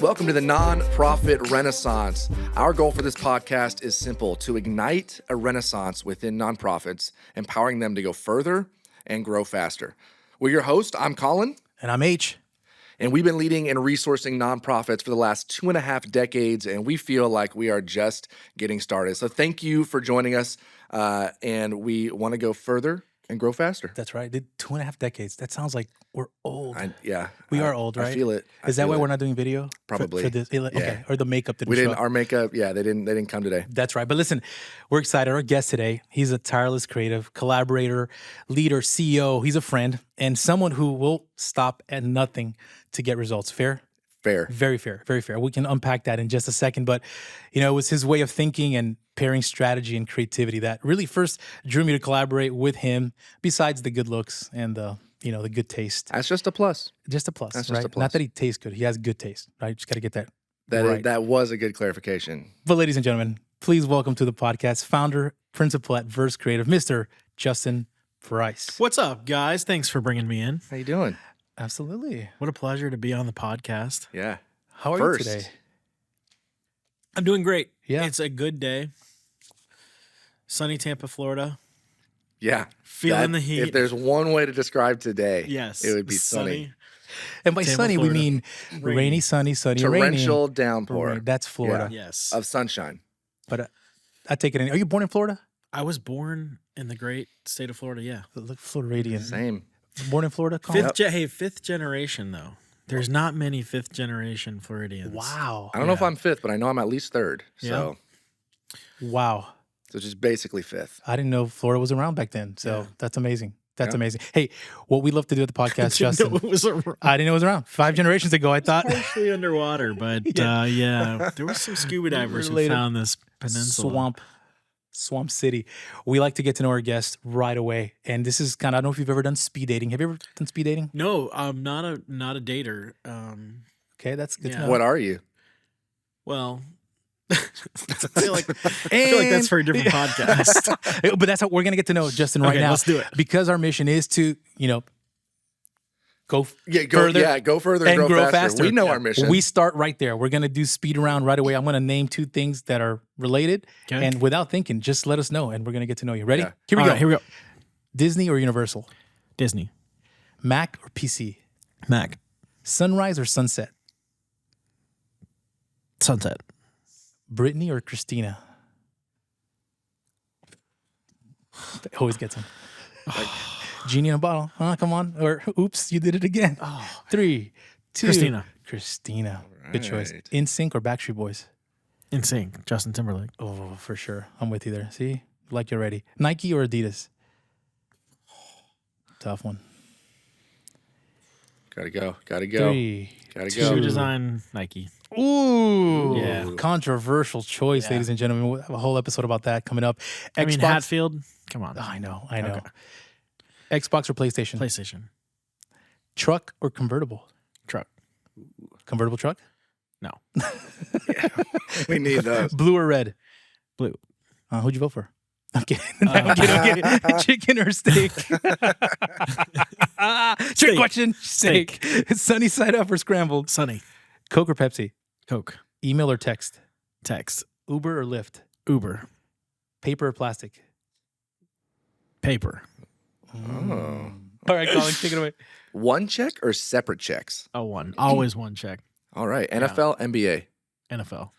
Welcome to the Nonprofit Renaissance. Our goal for this podcast is simple: to ignite a renaissance within nonprofits, empowering them to go further and grow faster. We're your host. I'm Colin. And I'm H. And we've been leading and resourcing nonprofits for the last 2.5 decades, and we feel like we are just getting started. So thank you for joining us, and we want to go further and grow faster. That's right. 2.5 decades. That sounds like we're old. We are old, right? I feel it. Is that why we're not doing video? Probably. For this? Okay. Yeah. Or the makeup didn't We show didn't. up? Our makeup. Yeah, they didn't come today. That's right. But listen, we're excited. Our guest today, he's a tireless creative, collaborator, leader, CEO. He's a friend and someone who will stop at nothing to get results. Fair? Fair. Very fair. Very fair. We can unpack that in just a second. But, it was his way of thinking and pairing strategy and creativity that really first drew me to collaborate with him, besides the good looks and the good taste. That's just a plus. Just a plus, That's right? just a plus. Not that he tastes good. He has good taste, right? Just got to get that That right. that was a good clarification. But ladies and gentlemen, please welcome to the podcast, founder, principal at Verse Creative, Mr. Justin Price. What's up, guys? Thanks for bringing me in. How you doing? Absolutely. What a pleasure to be on the podcast. Yeah. How are First. you today? I'm doing great. Yeah. It's a good day. Sunny Tampa, Florida. Yeah. Feeling the heat. If there's one way to describe today, Yes. it would be sunny. And by Tampa, sunny, we Florida. mean rainy, sunny, Torrential rainy. downpour That's Florida. Yes. of sunshine. But I take it in. Are you born in Florida? I was born in the great state of Florida, yeah. Look, Floridian. Same. Born in Florida? Colin? Fifth generation, though. There's not many fifth generation Floridians. Wow. I don't know if I'm fifth, but I know I'm at least third. So Wow. just basically fifth. I didn't know Florida was around back then. So Yeah. that's amazing. That's Yeah. amazing. Hey, what we love to do at the podcast, Didn't Justin. know it was around. I didn't know it was around. 5 generations ago, I thought. Partially underwater, but yeah, there were some scuba divers who Related. found this peninsula. Swamp City. We like to get to know our guests right away. And this is kind of, I don't know if you've ever done speed dating. Have you ever done speed dating? No, I'm not a dater. Okay, that's good to Yeah. know. What are you? Well, I feel like that's for a different podcast. But that's how we're going to get to know Justin right Okay, now. let's do it. Because our mission is to, go Go further and grow faster. We know our mission. We start right there. We're going to do speed around right away. I'm going to name 2 things that are related. Okay. And without thinking, just let us know. And we're going to get to know you. Ready? Yeah. Here we All go. right, here we go. Disney or Universal? Disney. Mac or PC? Mac. Sunrise or sunset? Sunset. Brittany or Christina? Always gets him. Genie in a bottle. Come on. Or oops, you did it again. 3, 2. Christina. Good choice. Right. NSYNC or Backstreet Boys? NSYNC. Justin Timberlake. Oh, for sure. I'm with you there. See? Like you're ready. Nike or Adidas? Tough one. Gotta go. 3. Gotta Shoe go. design. Nike. Ooh. Yeah. Controversial choice, Yeah. ladies and gentlemen. We'll have a whole episode about that coming up. I mean, Hatfield. Come on. Oh, I know. Okay. Xbox or PlayStation? PlayStation. Truck or convertible? Truck. Convertible truck? No. We need those. Blue or red? Blue. Who'd you vote for? I'm kidding. I'm kidding. Chicken or steak? Trick question. Steak. Sunny side up or scrambled? Sunny. Coke or Pepsi? Coke. Email or text? Text. Uber or Lyft? Uber. Paper or plastic? Paper. Oh. All right, Colin, take it away. One check or separate checks? Oh, one. Always one check. All right. NFL, NBA. NFL.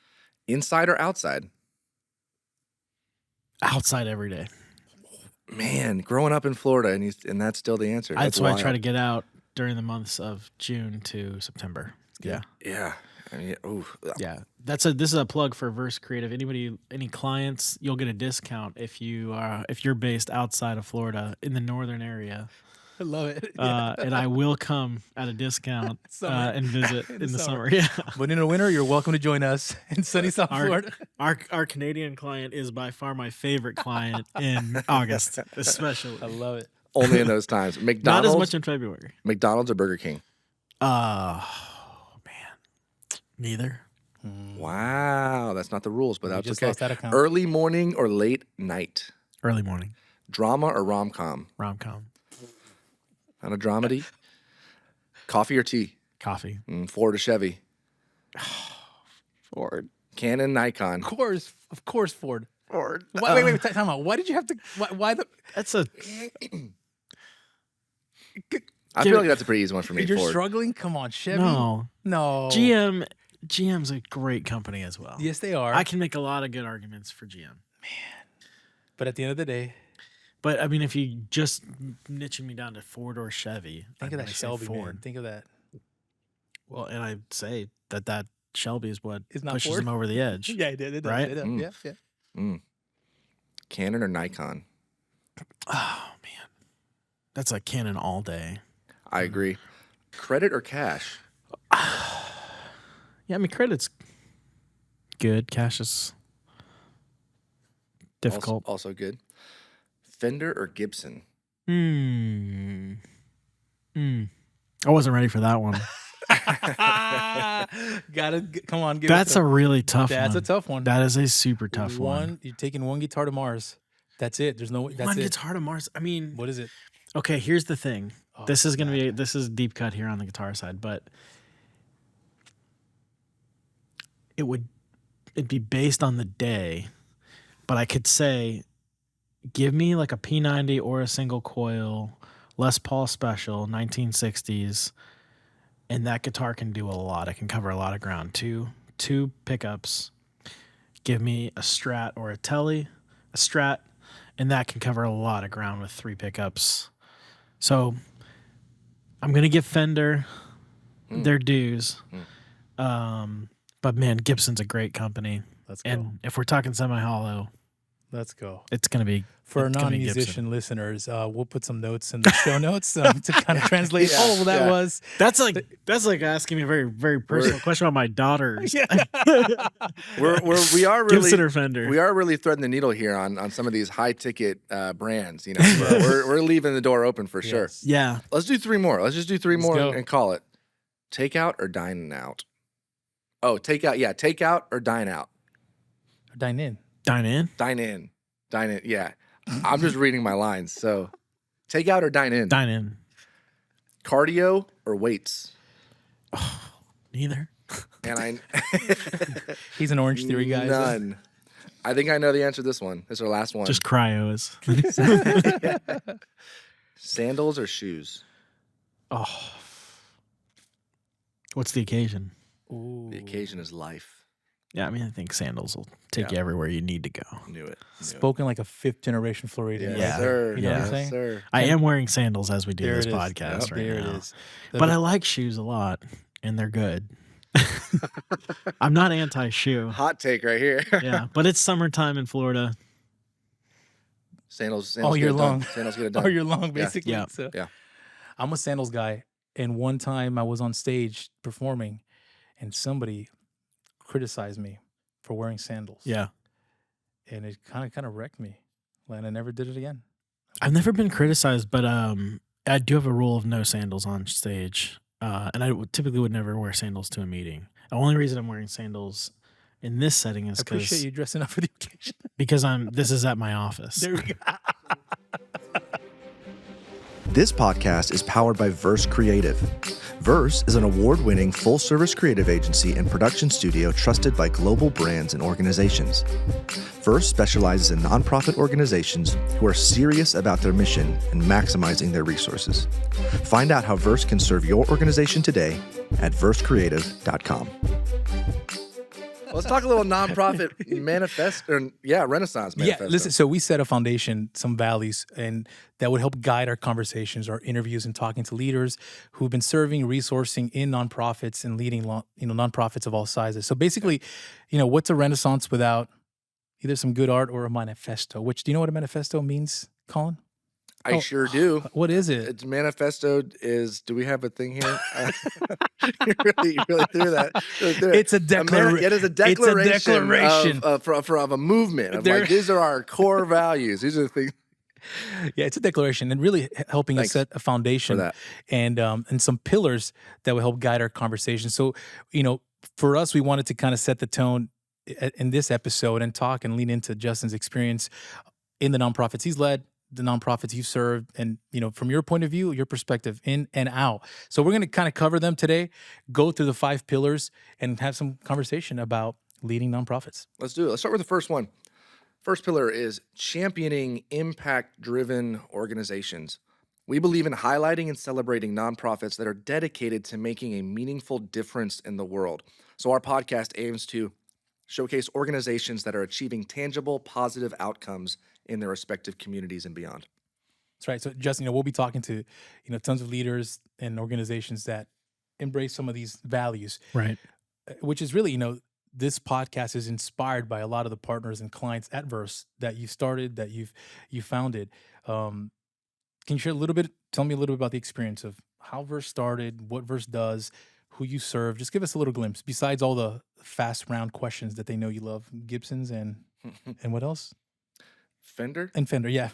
Inside or outside? Outside every day. Man, growing up in Florida, and that's still the answer. That's why I try wild. to get out during the months of June to September. Yeah. Yeah. I mean, Yeah. This is a plug for Verse Creative. Any clients, you'll get a discount if you're based outside of Florida in the northern area. I love it. And I will come at a discount Summer. and visit in the summer. summer. Yeah. But in the winter, you're welcome to join us in sunny South Florida. Our Canadian client is by far my favorite client in August, especially. I love it. only in those times. Not McDonald's, as much in February. McDonald's or Burger King? Man, neither. Wow, that's not the rules, but We that's just okay. lost that account. Early morning or late night? Early morning. Drama or rom-com? Rom-com. Not a dramedy? Coffee or tea? Coffee. Ford or Chevy? Ford. Canon, Nikon? Of course, Ford. Ford. Wait, time out. Why did you have to? Why the? That's a. I feel like that's a pretty easy one for me. You're Ford. struggling. Come on, Chevy. No. GM's a great company as well. Yes, they are. I can make a lot of good arguments for GM. But at the end of the day, But I mean, if you just niching me down to Ford or Chevy, think I'm of that gonna say Shelby, Ford. man. Think of that. Well, and I'd say that Shelby is what It's not pushes Ford? them over the edge. Yeah, it did. It does. Right? It does. Yeah. Canon or Nikon? Oh man, that's a Canon all day. I agree. Credit or cash? Yeah, I mean credit's good. Cash is difficult. Also good. Fender or Gibson? I wasn't ready for that one. Come on. Give That's it a really tough one. That's a tough one. That is a super tough one. You're taking one guitar to Mars. That's it. There's no. That's One it. guitar to Mars. I mean, What is it? okay, here's the thing. Oh, This is gonna be this is deep cut here on the guitar side, but it'd be based on the day. But I could say, give me like a P90 or a single coil, Les Paul Special, 1960s, and that guitar can do a lot. It can cover a lot of ground. Two pickups. Give me a Strat or a Tele, a Strat, and that can cover a lot of ground with 3 pickups. So I'm gonna give Fender their dues. But man, Gibson's a great company. Let's go. And if we're talking semi-hollow, Let's go. it's gonna be For our it's gonna be non-musician listeners, we'll put some notes in the show notes to kind of translate all of that yeah. was. That's like asking me a very, very personal question about my daughters. Yeah. We are really Gibson or Fender. We are really threading the needle here on some of these high ticket brands. You know, we're leaving the door open for sure. Yes. Yeah. Let's do 3 more. Let's just do 3 more go. and call it. Takeout or dine out? Oh, takeout. Yeah, takeout or dine out? Dine in. Dine in. Dine in. Dine in. Yeah. I'm just reading my lines. So, takeout or dine in? Dine in. Cardio or weights? Neither. And I He's an Orange Theory guy. none. I think I know the answer to this one. This is our last one. Just cryos. Sandals or shoes? Oh. What's the occasion? Ooh. The occasion is life. Yeah, I mean, I think sandals will take Yeah. you everywhere you need to go. Knew it. Spoken like a 5th generation Floridian. Yeah. Sir. You know what I'm Yes, saying? sir. I am wearing sandals as we do There this it is. podcast Yep, right There now. it is. But I like shoes a lot, and they're good. I'm not anti-shoe. Hot take right here. Yeah, but it's summertime in Florida. Sandals all get year it done. long. Sandals get it done. All year long, basically. Yeah. So Yeah. I'm a sandals guy. And one time I was on stage performing and somebody criticized me for wearing sandals. Yeah. And it kind of wrecked me. And I never did it again. I've never been criticized, but I do have a rule of no sandals on stage. And I typically would never wear sandals to a meeting. The only reason I'm wearing sandals in this setting is I appreciate you dressing up for the occasion. because this is at my office. There we go. This podcast is powered by Verse Creative. Verse is an award-winning full-service creative agency and production studio trusted by global brands and organizations. Verse specializes in nonprofit organizations who are serious about their mission and maximizing their resources. Find out how Verse can serve your organization today at versecreative.com. Let's talk a little nonprofit manifesto. Renaissance manifesto. Yeah, listen, so we set a foundation, some values, and that would help guide our conversations, our interviews, and talking to leaders who've been serving, resourcing in nonprofits and leading, nonprofits of all sizes. So basically, what's a Renaissance without either some good art or a manifesto? Which, do you know what a manifesto means, Colin? I sure do. What is it? It's manifesto is. Do we have a thing here? you really threw that. It's a declaration. It is a declaration. It's a declaration of a movement. Of like, these are our core values. These are the things. Yeah, it's a declaration and really helping us set a foundation for that. And some pillars that will help guide our conversation. So, for us, we wanted to kind of set the tone in this episode and talk and lean into Justin's experience in the nonprofits he's led, the nonprofits you've served and, from your point of view, your perspective in and out. So we're going to kind of cover them today, go through the 5 pillars and have some conversation about leading nonprofits. Let's do it. Let's start with the first one. First pillar is championing impact-driven organizations. We believe in highlighting and celebrating nonprofits that are dedicated to making a meaningful difference in the world. So our podcast aims to showcase organizations that are achieving tangible, positive outcomes in their respective communities and beyond. That's right. So Justin, we'll be talking to, tons of leaders and organizations that embrace some of these values. Right. Which is really, this podcast is inspired by a lot of the partners and clients at Verse that you started, that you founded. Can you share tell me a little bit about the experience of how Verse started, what Verse does, who you serve? Just give us a little glimpse, besides all the fast round questions that they know you love, Gibsons and what else? Fender? And Fender, yeah.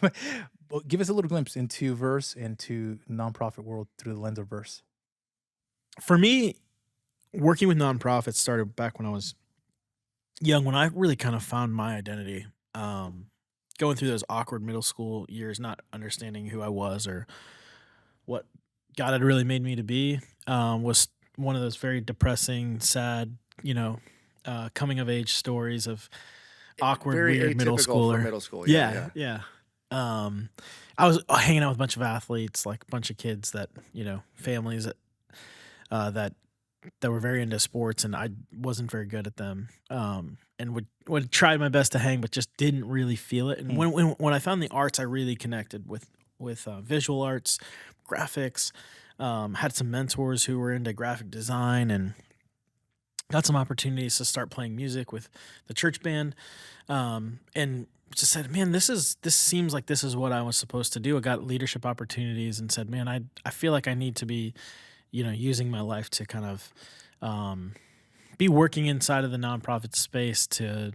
Well, give us a little glimpse into Verse and to nonprofit world through the lens of Verse. For me, working with nonprofits started back when I was young, when I really kind of found my identity. Going through those awkward middle school years, not understanding who I was or what God had really made me to be, was one of those very depressing, sad, coming of age stories of awkward, Very weird middle atypical schooler. for middle school. Yeah. I was hanging out with a bunch of athletes, like a bunch of kids that, families that were very into sports, and I wasn't very good at them. And would try my best to hang, but just didn't really feel it. And when I found the arts, I really connected with visual arts, graphics. Had some mentors who were into graphic design, and got some opportunities to start playing music with the church band. And just said, man, this seems like this is what I was supposed to do. I got leadership opportunities, and said, man, I feel like I need to be, using my life to kind of be working inside of the nonprofit space to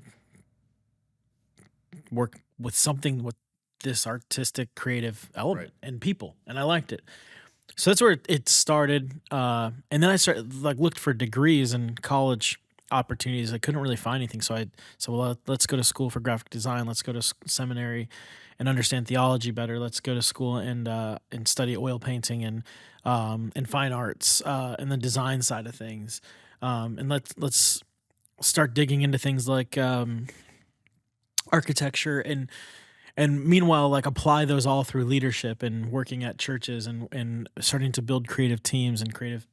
work with something with this artistic, creative element and people. And I liked it. So that's where it started. And then I started looked for degrees and college opportunities. I couldn't really find anything. So I said, well, let's go to school for graphic design. Let's go to seminary and understand theology better. Let's go to school and study oil painting and fine arts and the design side of things. And let's start digging into things like architecture and meanwhile, apply those all through leadership and working at churches and starting to build creative teams and creative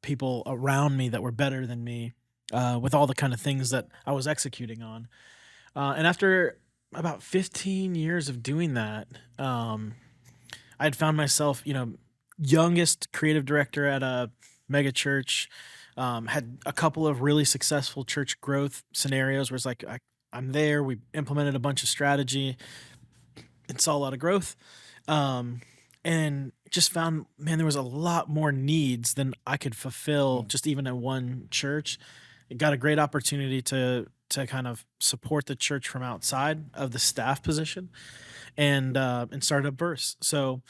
people around me that were better than me with all the kind of things that I was executing on. And after about 15 years of doing that, I had found myself, youngest creative director at a mega church, had a couple of really successful church growth scenarios where it's like, I'm there. We implemented a bunch of strategy and saw a lot of growth. And just found, man, there was a lot more needs than I could fulfill just even at one church. It got a great opportunity to kind of support the church from outside of the staff position and started up Verse. So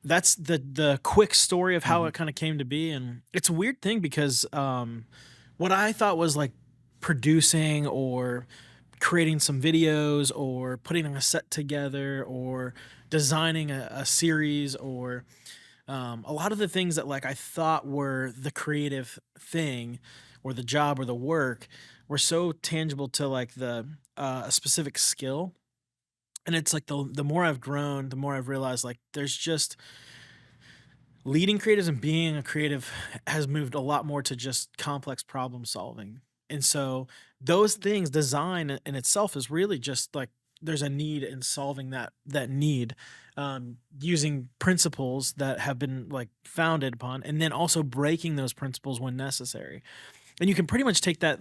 that's the quick story of how it kind of came to be. And it's a weird thing because what I thought was producing or creating some videos or putting a set together or designing a series or a lot of the things that I thought were the creative thing or the job or the work were so tangible to the a specific skill. And it's the more I've grown, the more I've realized there's just leading creatives and being a creative has moved a lot more to just complex problem solving. And so those things, design in itself is really just there's a need in solving that need, using principles that have been founded upon, and then also breaking those principles when necessary. And you can pretty much take that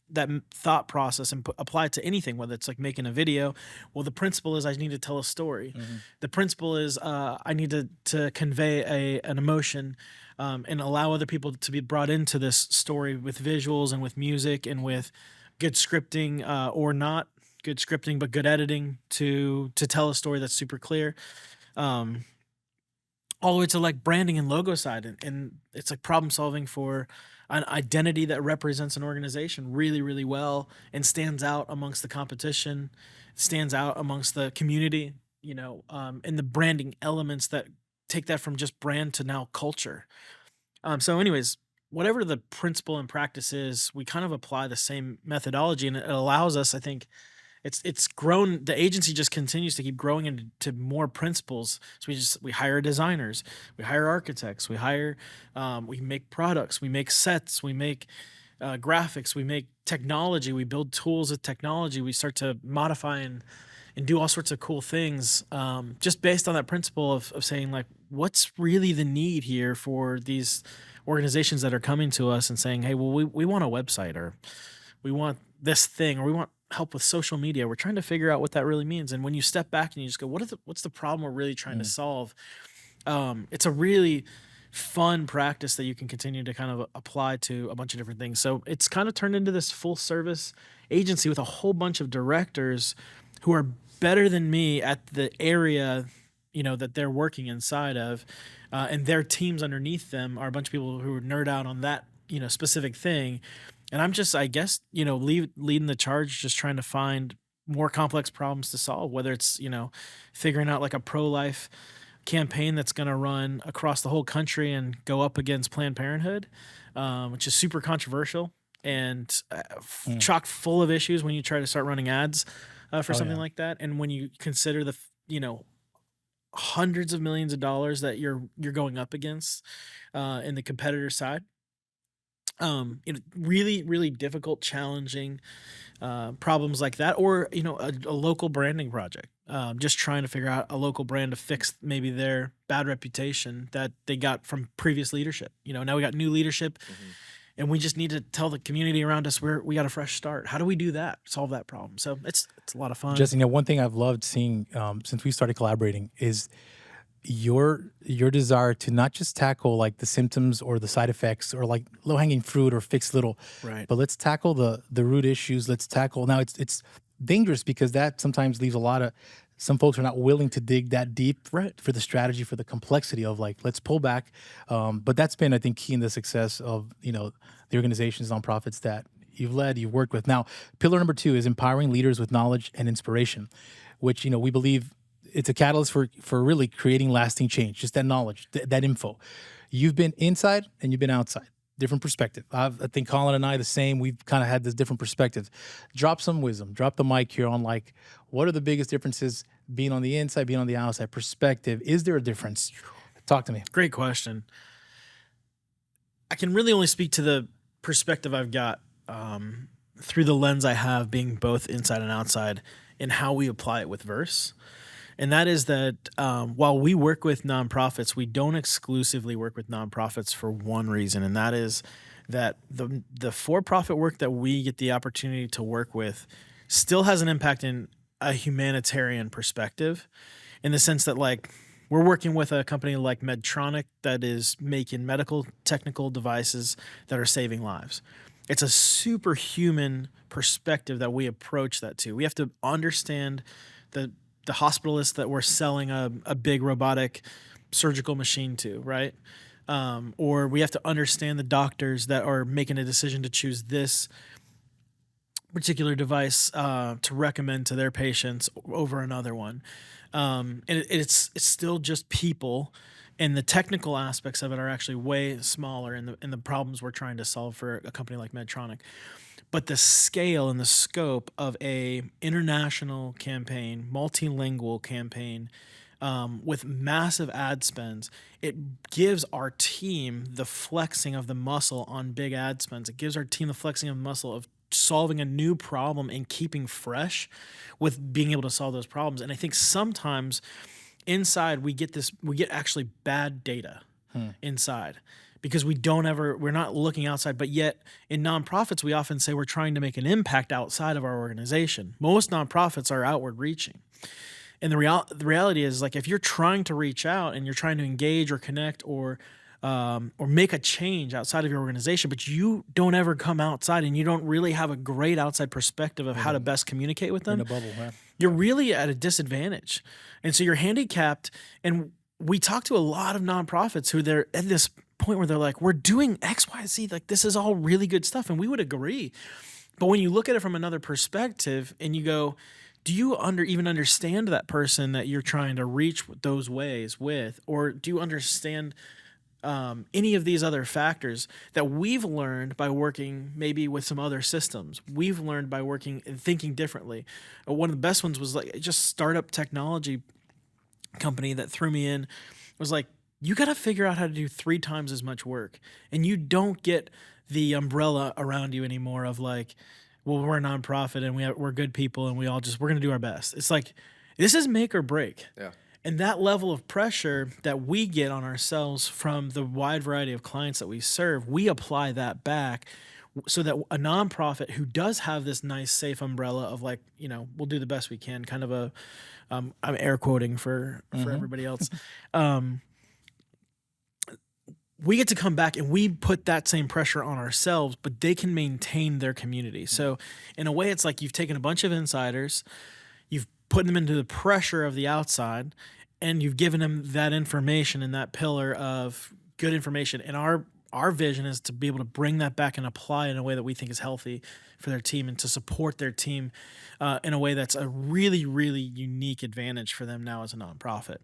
that thought process and apply it to anything, whether it's making a video. Well, the principle is I need to tell a story. The principle is I need to convey an emotion. And allow other people to be brought into this story with visuals and with music and with good scripting or not good scripting, but good editing to tell a story that's super clear. all the way to like branding and logo side. And it's like problem solving for an identity that represents an organization really, really well and stands out amongst the competition, stands out amongst the community, and the branding elements that take that from just brand to now culture. So anyways, whatever the principle and practice is, we kind of apply the same methodology, and it allows us, I think, it's grown. The agency just continues to keep growing into more principles. So we hire designers, we hire architects, we make products, we make sets, we make graphics, we make technology, we build tools with technology, we start to modify and do all sorts of cool things, just based on that principle of saying, like, what's really the need here for these organizations that are coming to us and saying, hey, well, we want a website, or we want this thing, or we want help with social media. We're trying to figure out what that really means. And when you step back and you just go, what's the problem we're really trying to solve? It's a really fun practice that you can continue to kind of apply to a bunch of different things. So it's kind of turned into this full service agency with a whole bunch of directors who are better than me at the area, that they're working inside of, and their teams underneath them are a bunch of people who nerd out on that, specific thing. And I'm just, I guess, leading the charge, just trying to find more complex problems to solve, whether it's, figuring out like a pro-life campaign that's going to run across the whole country and go up against Planned Parenthood, which is super controversial and chock full of issues when you try to start running ads for something like that. And when you consider the, hundreds of millions of dollars that you're going up against in the competitor side. Really, really difficult, challenging problems like that, or a local branding project. Just trying to figure out a local brand to fix maybe their bad reputation that they got from previous leadership. Now we got new leadership, and we just need to tell the community around us we got a fresh start. How do we do that? Solve that problem. So it's a lot of fun. Justin, one thing I've loved seeing since we started collaborating is your desire to not just tackle like the symptoms or the side effects or like low-hanging fruit or fix little, right? But let's tackle the root issues. Let's tackle, now it's dangerous because that sometimes leaves some folks are not willing to dig that deep, right, for the strategy, for the complexity of like, let's pull back. But that's been, I think, key in the success of, the organizations, nonprofits that you've led, you've worked with. Now, pillar number 2 is empowering leaders with knowledge and inspiration, which, we believe it's a catalyst for really creating lasting change, just that knowledge, that info. You've been inside and you've been outside. Different perspective. I think Colin and I the same. We've kind of had this different perspective. Drop some wisdom. Drop the mic here on like, what are the biggest differences being on the inside, being on the outside perspective? Is there a difference? Talk to me. Great question. I can really only speak to the perspective I've got through the lens I have, being both inside and outside, and how we apply it with Verse. And that is that while we work with nonprofits, we don't exclusively work with nonprofits for one reason, and that is that the for-profit work that we get the opportunity to work with still has an impact in a humanitarian perspective, in the sense that, like, we're working with a company like Medtronic that is making medical technical devices that are saving lives. It's a superhuman perspective that we approach that to. We have to understand the hospitalist that we're selling a big robotic surgical machine to, right? Or we have to understand the doctors that are making a decision to choose this particular device to recommend to their patients over another one. And it's still just people, and the technical aspects of it are actually way smaller in the problems we're trying to solve for a company like Medtronic. But the scale and the scope of a international campaign, multilingual campaign, with massive ad spends, it gives our team the flexing of the muscle on big ad spends. It gives our team the flexing of the muscle of solving a new problem and keeping fresh with being able to solve those problems. And I think sometimes inside we get actually bad data inside, because we're not looking outside. But yet in nonprofits, we often say we're trying to make an impact outside of our organization. Most nonprofits are outward reaching. And the reality is, like, if you're trying to reach out and you're trying to engage or connect or make a change outside of your organization, but you don't ever come outside and you don't really have a great outside perspective of how to best communicate with them, in a bubble, right? You're really at a disadvantage. And so you're handicapped. And we talk to a lot of nonprofits who they're at this point where they're like, we're doing X, Y, Z. Like, this is all really good stuff. And we would agree. But when you look at it from another perspective and you go, do you even understand that person that you're trying to reach those ways with? Or do you understand any of these other factors that we've learned by working maybe with some other systems? We've learned by working and thinking differently. One of the best ones was like just startup technology company that threw me in was like, you got to figure out how to do 3 times as much work. And you don't get the umbrella around you anymore of like, well, we're a nonprofit and we're good people and we're going to do our best. It's like, this is make or break. Yeah. And that level of pressure that we get on ourselves from the wide variety of clients that we serve, we apply that back so that a nonprofit who does have this nice, safe umbrella of like, we'll do the best we can, kind of a, I'm air quoting for everybody else. We get to come back and we put that same pressure on ourselves, but they can maintain their community. So in a way, it's like you've taken a bunch of insiders, you've put them into the pressure of the outside, and you've given them that information and that pillar of good information. And our vision is to be able to bring that back and apply it in a way that we think is healthy for their team and to support their team in a way that's a really, really unique advantage for them now as a nonprofit.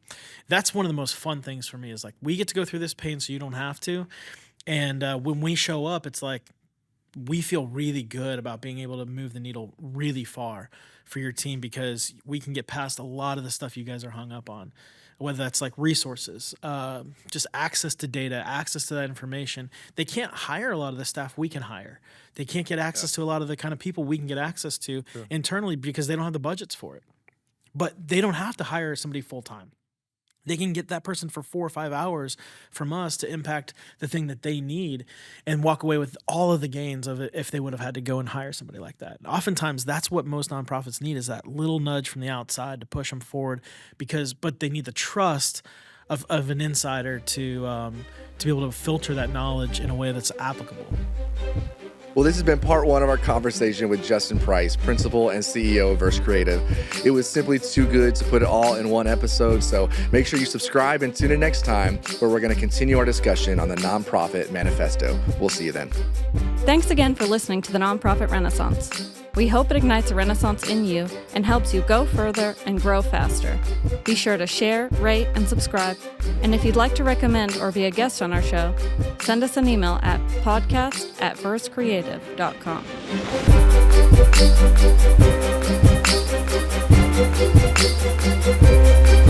That's one of the most fun things for me is like, we get to go through this pain so you don't have to. And when we show up, it's like, we feel really good about being able to move the needle really far for your team because we can get past a lot of the stuff you guys are hung up on, whether that's like resources, just access to data, access to that information. They can't hire a lot of the staff we can hire. They can't get access to a lot of the kind of people we can get access to internally because they don't have the budgets for it. But they don't have to hire somebody full-time. They can get that person for 4 or 5 hours from us to impact the thing that they need and walk away with all of the gains of it if they would have had to go and hire somebody like that. Oftentimes, that's what most nonprofits need is that little nudge from the outside to push them forward but they need the trust of an insider to be able to filter that knowledge in a way that's applicable. Well, this has been part 1 of our conversation with Justin Price, Principal and CEO of Verse Creative. It was simply too good to put it all in one episode, so make sure you subscribe and tune in next time where we're going to continue our discussion on the Nonprofit Manifesto. We'll see you then. Thanks again for listening to the Nonprofit Renaissance. We hope it ignites a renaissance in you and helps you go further and grow faster. Be sure to share, rate, and subscribe. And if you'd like to recommend or be a guest on our show, send us an email at podcast@versecreative.com.